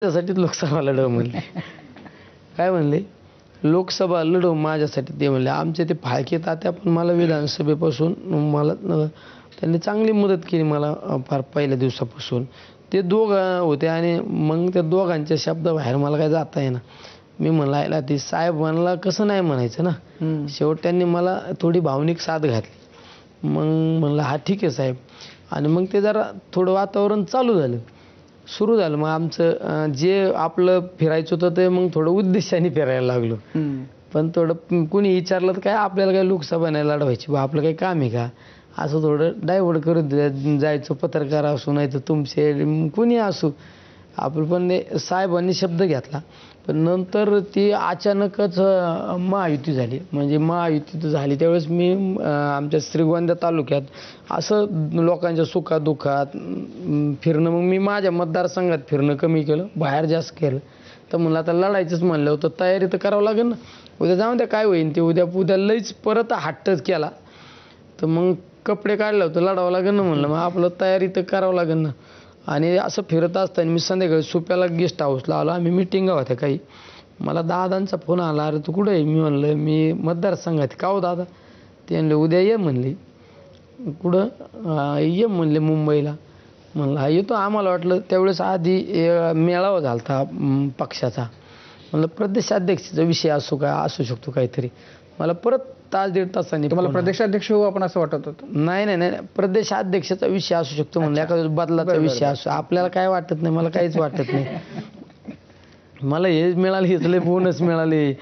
त्यासाठीच लोकसभा लढव म्हणले. काय म्हणले? लोकसभा लढव माझ्यासाठी ते म्हणले. आमचे ते फाळके तात्या पण मला विधानसभेपासून मला त्यांनी चांगली मदत केली मला फार पहिल्या दिवसापासून. ते दोघं होते आणि मग त्या दोघांच्या शब्दाबाहेर मला काय जाता येईना. मी म्हणायला ते साहेब म्हणला कसं नाही म्हणायचं ना. शेवट त्यांनी मला थोडी भावनिक साथ घातली. मग म्हणलं हा ठीक आहे साहेब. आणि मग ते जरा थोडं वातावरण चालू झालं, सुरू झालं. मग आमचं जे आपलं फिरायचं होतं ते मग थोडं उद्देशाने फिरायला लागलो. पण थोडं कुणी विचारलं तर काय आपल्याला काय लोकसभा नाही लढवायची बा, आपलं काही काम आहे का, असं थोडं डायव्हर्ट करून जायचं. पत्रकार असू नाही तर तुमचे कुणी असू आपण. पण साहेबांनी शब्द घेतला. पण नंतर ती अचानकच महायुती झाली. म्हणजे महायुती झाली त्यावेळेस मी आमच्या श्रीगोंदा तालुक्यात असं लोकांच्या सुखादुःखात फिरणं, मग मी माझ्या मतदारसंघात फिरणं कमी केलं, बाहेर जास्त केलं. तर म्हणलं आता लढायचंच म्हणलं होतं, तयारी तर करावं लागेल ना. उद्या जाऊन द्या काय होईल ते, उद्या लईच परत हट्टच केला तर मग कपडे काढले होते, लढावं लागेल ना म्हणलं. मग आपलं तयारी तर करावं लागेल ना. आणि असं फिरत असताना मी संध्याकाळी सुप्याला गेस्ट हाऊसला आलो. आम्ही मिटिंगा होत्या काही. मला दादांचा फोन आला, अरे तू कुठे आहे? मी म्हणलं मी मतदारसंघात. का हो दादा? ते म्हणले उद्या ये म्हणले. कुठं? ये म्हणले मुंबईला. म्हणलं हा येतो. आम्हाला वाटलं त्यावेळेस आधी मेळावा झाला होता पक्षाचा. म्हणलं प्रदेशाध्यक्षाचा विषय असू शकतो काहीतरी. मला परत तास दीड तासांनी तुम्हाला प्रदेशाध्यक्ष होऊ आपण असं वाटत होतं? नाही, प्रदेशाध्यक्षाचा विषय असू शकतो म्हणलं, एखाद्या बदलाचा विषय असो. आपल्याला काय वाटत नाही, मला काहीच वाटत नाही. मला हेच मिळाले, हेच लय बोनस मिळाले.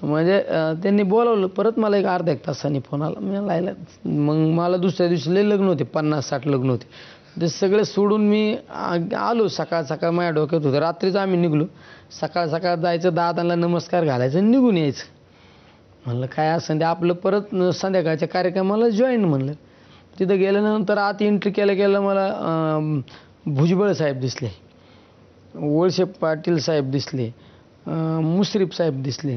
म्हणजे त्यांनी बोलावलं. परत मला एक अर्धा एक तासांनी फोन आला. मी लायला मग मला दुसऱ्या दिवशी लय लग्न होते, 50-60 लग्न होते. ते सगळे सोडून मी आलो. सकाळ माझ्या डोक्यात होतं. रात्रीच आम्ही निघलो. सकाळ जायचं, दादांना नमस्कार घालायचं, निघून यायचं. म्हणलं काय असं ते आपलं. परत संध्याकाळच्या कार्यक्रमाला जॉईन म्हणलं. तिथं गेल्यानंतर आत एंट्री केल्या मला भुजबळ साहेब दिसले, वळसे पाटील साहेब दिसले, मुश्रीफ साहेब दिसले,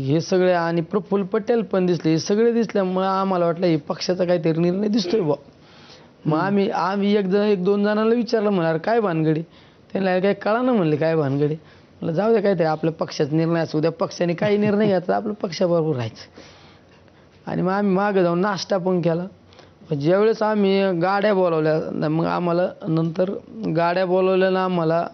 हे सगळे, आणि प्रफुल्ल पटेल पण दिसले. हे सगळे दिसल्यामुळे आम्हाला वाटलं हे पक्षाचा काहीतरी निर्णय दिसतोय बा. मग आम्ही एक दोन जणांना विचारलं, म्हणणार काय भानगडी? त्यांना काही कळालं. म्हणले काय भानगडी? म्हणलं जाऊ द्या काहीतरी आपल्या पक्षाचा निर्णय असू द्या. पक्षाने काही निर्णय घ्यायचा, आपलं पक्षाबरोबर राहायचं. आणि मग आम्ही मागं जाऊन नाश्ता पण केला. ज्यावेळेस आम्ही गाड्या बोलवल्या, मग आम्हाला नंतर गाड्या बोलवल्यानं आम्हाला